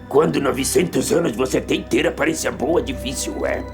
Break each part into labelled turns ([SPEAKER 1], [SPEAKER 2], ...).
[SPEAKER 1] Quando 900 anos você tem ter aparência boa, difícil é.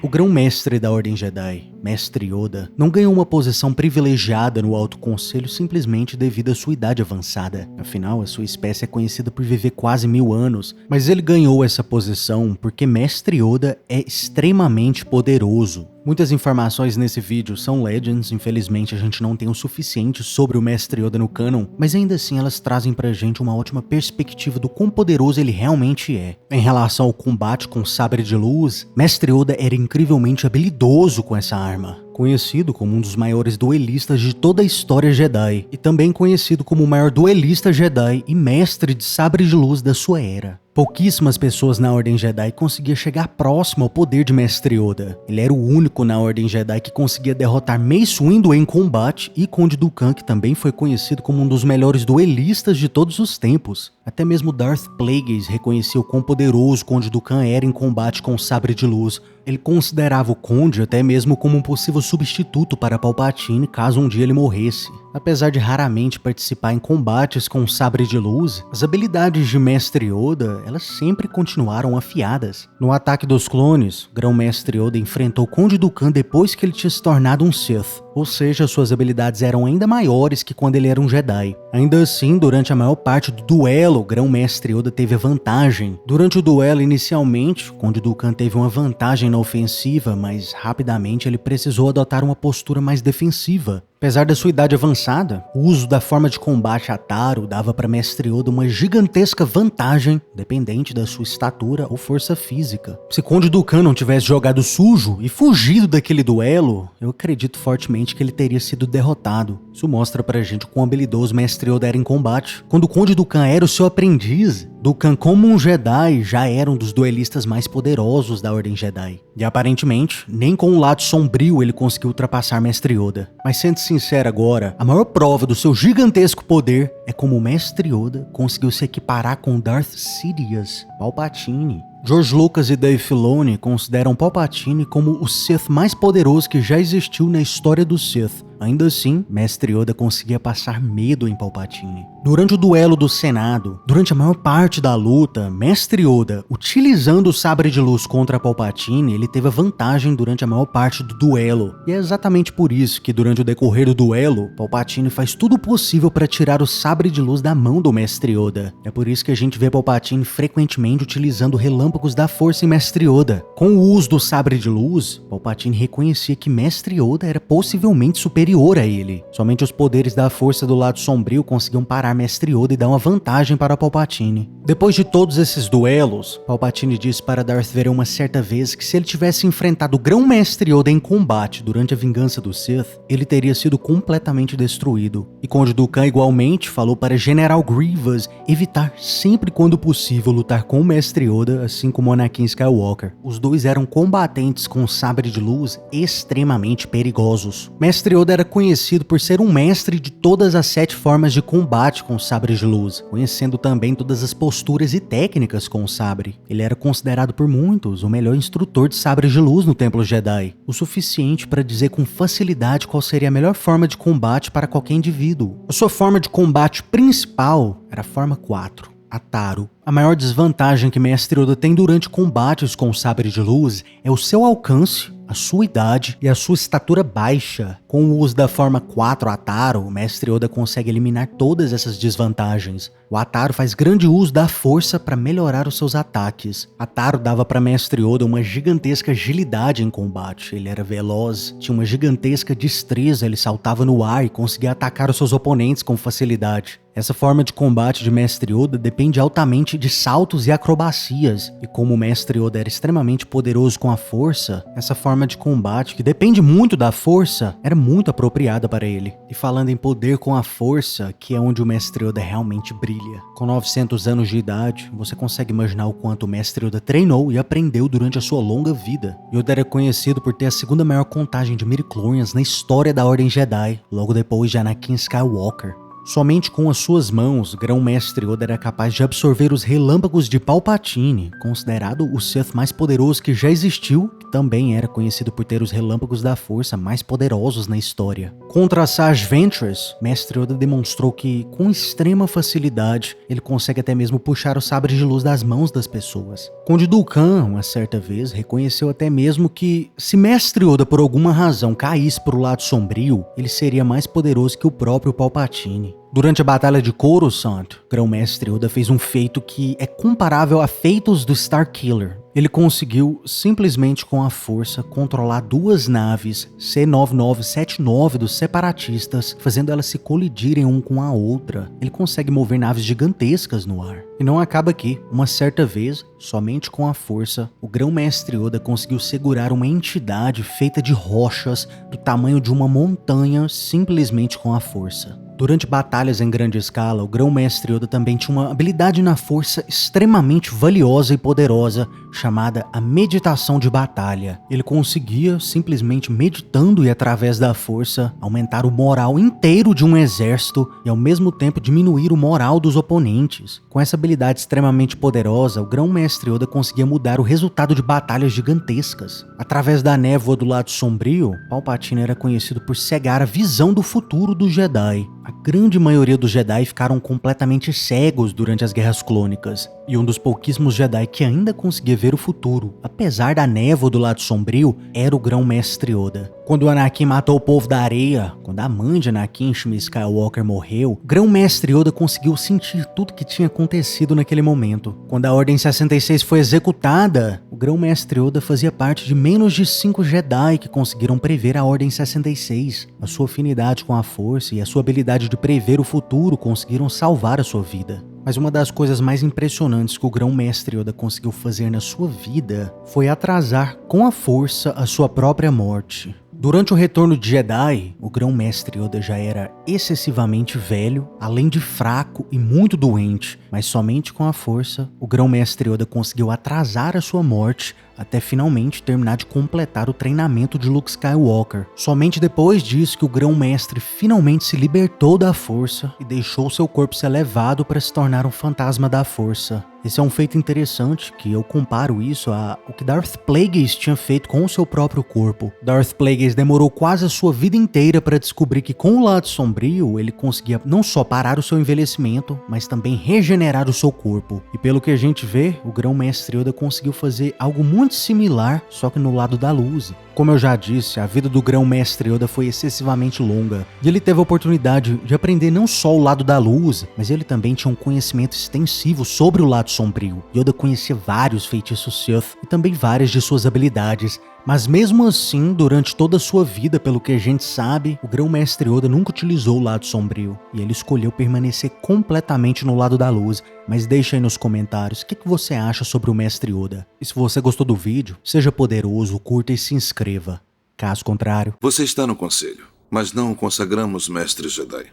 [SPEAKER 2] O grão-mestre da Ordem Jedi, Mestre Yoda, não ganhou uma posição privilegiada no Alto Conselho simplesmente devido à sua idade avançada. Afinal, a sua espécie é conhecida por viver quase 1000 anos, mas ele ganhou essa posição porque Mestre Yoda é extremamente poderoso. Muitas informações nesse vídeo são legends, infelizmente a gente não tem o suficiente sobre o Mestre Yoda no canon, mas ainda assim elas trazem pra gente uma ótima perspectiva do quão poderoso ele realmente é. Em relação ao combate com sabre de luz, Mestre Yoda era incrivelmente habilidoso com essa arma. Conhecido como um dos maiores duelistas de toda a história Jedi, e também conhecido como o maior duelista Jedi e mestre de sabre de luz da sua era. Pouquíssimas pessoas na Ordem Jedi conseguiam chegar próximo ao poder de Mestre Yoda. Ele era o único na Ordem Jedi que conseguia derrotar Mace Windu em combate e Conde Dooku, que também foi conhecido como um dos melhores duelistas de todos os tempos. Até mesmo Darth Plagueis reconhecia o quão poderoso Conde Dooku era em combate com o sabre de luz. Ele considerava o Conde até mesmo como um possível substituto para Palpatine caso um dia ele morresse. Apesar de raramente participar em combates com o sabre de luz, as habilidades de Mestre Yoda, elas sempre continuaram afiadas. No Ataque dos Clones, o Grão-Mestre Yoda enfrentou Conde Dooku depois que ele tinha se tornado um Sith, ou seja, suas habilidades eram ainda maiores que quando ele era um Jedi. Ainda assim, durante a maior parte do duelo, o Grão-Mestre Yoda teve a vantagem. Durante o duelo, inicialmente, Conde Dooku teve uma vantagem na ofensiva, mas rapidamente ele precisou adotar uma postura mais defensiva. Apesar da sua idade avançada, o uso da forma de combate Ataru dava para Mestre Yoda uma gigantesca vantagem, dependente da sua estatura ou força física. Se Conde Dooku não tivesse jogado sujo e fugido daquele duelo, eu acredito fortemente que ele teria sido derrotado. Isso mostra pra gente o quão habilidoso Mestre Yoda era em combate. Quando o Conde Dooku era o seu aprendiz, Dooku, como um Jedi, já era um dos duelistas mais poderosos da Ordem Jedi. E aparentemente, nem com o lado sombrio ele conseguiu ultrapassar Mestre Yoda. Mas sendo sincero agora, a maior prova do seu gigantesco poder é como o Mestre Yoda conseguiu se equiparar com Darth Sidious, Palpatine. George Lucas e Dave Filoni consideram Palpatine como o Sith mais poderoso que já existiu na história do Sith. Ainda assim, Mestre Yoda conseguia passar medo em Palpatine. Durante o duelo do Senado, durante a maior parte da luta, Mestre Yoda, utilizando o sabre de luz contra Palpatine, ele teve a vantagem durante a maior parte do duelo. E é exatamente por isso que durante o decorrer do duelo, Palpatine faz tudo o possível para tirar o sabre de luz da mão do Mestre Yoda. É por isso que a gente vê Palpatine frequentemente utilizando relâmpagos da força em Mestre Yoda. Com o uso do sabre de luz, Palpatine reconhecia que Mestre Yoda era possivelmente superior a ele. Somente os poderes da força do lado sombrio conseguiam parar Mestre Yoda e dar uma vantagem para Palpatine. Depois de todos esses duelos, Palpatine disse para Darth Vader uma certa vez que se ele tivesse enfrentado o Grão-Mestre Yoda em combate durante a vingança do Sith, ele teria sido completamente destruído. E Conde Dooku igualmente falou para General Grievous evitar sempre quando possível lutar com o Mestre Yoda, assim como Anakin Skywalker. Os dois eram combatentes com sabre de luz extremamente perigosos. Mestre Yoda era conhecido por ser um mestre de todas as 7 formas de combate com sabre de luz, conhecendo também todas as posturas e técnicas com o sabre. Ele era considerado por muitos o melhor instrutor de sabre de luz no Templo Jedi, o suficiente para dizer com facilidade qual seria a melhor forma de combate para qualquer indivíduo. A sua forma de combate principal era a forma 4. Ataru. A maior desvantagem que Mestre Yoda tem durante combates com o sabre de luz é o seu alcance, a sua idade e a sua estatura baixa. Com o uso da forma 4 Ataru, o Mestre Yoda consegue eliminar todas essas desvantagens. O Ataru faz grande uso da força para melhorar os seus ataques. Ataru dava para Mestre Yoda uma gigantesca agilidade em combate. Ele era veloz, tinha uma gigantesca destreza, ele saltava no ar e conseguia atacar os seus oponentes com facilidade. Essa forma de combate de Mestre Yoda depende altamente de saltos e acrobacias, e como o Mestre Yoda era extremamente poderoso com a força, essa forma de combate, que depende muito da força, era muito apropriada para ele. E falando em poder com a força, que é onde o Mestre Yoda realmente brilha. Com 900 anos de idade, você consegue imaginar o quanto o Mestre Yoda treinou e aprendeu durante a sua longa vida. Yoda era conhecido por ter a segunda maior contagem de midichlorians na história da Ordem Jedi, logo depois de Anakin Skywalker. Somente com as suas mãos, Grão-Mestre Yoda era capaz de absorver os relâmpagos de Palpatine, considerado o Sith mais poderoso que já existiu, que também era conhecido por ter os relâmpagos da força mais poderosos na história. Contra a Sage Ventress, Mestre Yoda demonstrou que, com extrema facilidade, ele consegue até mesmo puxar o sabre de luz das mãos das pessoas. Conde Dooku, uma certa vez, reconheceu até mesmo que, se Mestre Yoda por alguma razão caísse para o lado sombrio, ele seria mais poderoso que o próprio Palpatine. Durante a Batalha de Coruscant, Grão-Mestre Yoda fez um feito que é comparável a feitos do Starkiller. Ele conseguiu, simplesmente com a força, controlar duas naves C-9979 dos separatistas, fazendo elas se colidirem um com a outra. Ele consegue mover naves gigantescas no ar. E não acaba aqui. Uma certa vez, somente com a força, o Grão-Mestre Yoda conseguiu segurar uma entidade feita de rochas do tamanho de uma montanha simplesmente com a força. Durante batalhas em grande escala, o Grão-Mestre Yoda também tinha uma habilidade na força extremamente valiosa e poderosa, chamada a meditação de batalha. Ele conseguia, simplesmente meditando e através da força, aumentar o moral inteiro de um exército e ao mesmo tempo diminuir o moral dos oponentes. Com essa habilidade extremamente poderosa, o Grão-Mestre Yoda conseguia mudar o resultado de batalhas gigantescas. Através da névoa do lado sombrio, Palpatine era conhecido por cegar a visão do futuro dos Jedi. A grande maioria dos Jedi ficaram completamente cegos durante as Guerras Clônicas, e um dos pouquíssimos Jedi que ainda conseguia ver o futuro, apesar da névoa do lado sombrio, era o Grão-Mestre Yoda. Quando o Anakin matou o povo da areia, quando a mãe de Anakin, Shmi Skywalker, morreu, o Grão-Mestre Yoda conseguiu sentir tudo que tinha acontecido naquele momento. Quando a Ordem 66 foi executada, o Grão-Mestre Yoda fazia parte de menos de 5 Jedi que conseguiram prever a Ordem 66. A sua afinidade com a Força e a sua habilidade de prever o futuro conseguiram salvar a sua vida. Mas uma das coisas mais impressionantes que o Grão-Mestre Yoda conseguiu fazer na sua vida foi atrasar com a força a sua própria morte. Durante o retorno de Jedi, o Grão-Mestre Yoda já era excessivamente velho, além de fraco e muito doente, mas somente com a força, o Grão-Mestre Yoda conseguiu atrasar a sua morte até finalmente terminar de completar o treinamento de Luke Skywalker. Somente depois disso que o Grão-Mestre finalmente se libertou da força e deixou seu corpo ser levado para se tornar um fantasma da força. Esse é um feito interessante, que eu comparo isso ao que Darth Plagueis tinha feito com o seu próprio corpo. Darth Plagueis demorou quase a sua vida inteira para descobrir que com o lado sombrio ele conseguia não só parar o seu envelhecimento, mas também regenerar o seu corpo. E pelo que a gente vê, o Grão-Mestre Yoda conseguiu fazer algo muito similar, só que no lado da luz. Como eu já disse, a vida do Grão-Mestre Yoda foi excessivamente longa, e ele teve a oportunidade de aprender não só o lado da luz, mas ele também tinha um conhecimento extensivo sobre o lado sombrio. Yoda conhecia vários feitiços Sith e também várias de suas habilidades, mas mesmo assim, durante toda a sua vida, pelo que a gente sabe, o Grão-Mestre Yoda nunca utilizou o lado sombrio, e ele escolheu permanecer completamente no lado da luz. Mas deixa aí nos comentários o que você acha sobre o Mestre Yoda. E se você gostou do vídeo, seja poderoso, curta e se inscreva. Caso contrário...
[SPEAKER 3] Você está no conselho, mas não o consagramos Mestre Jedi.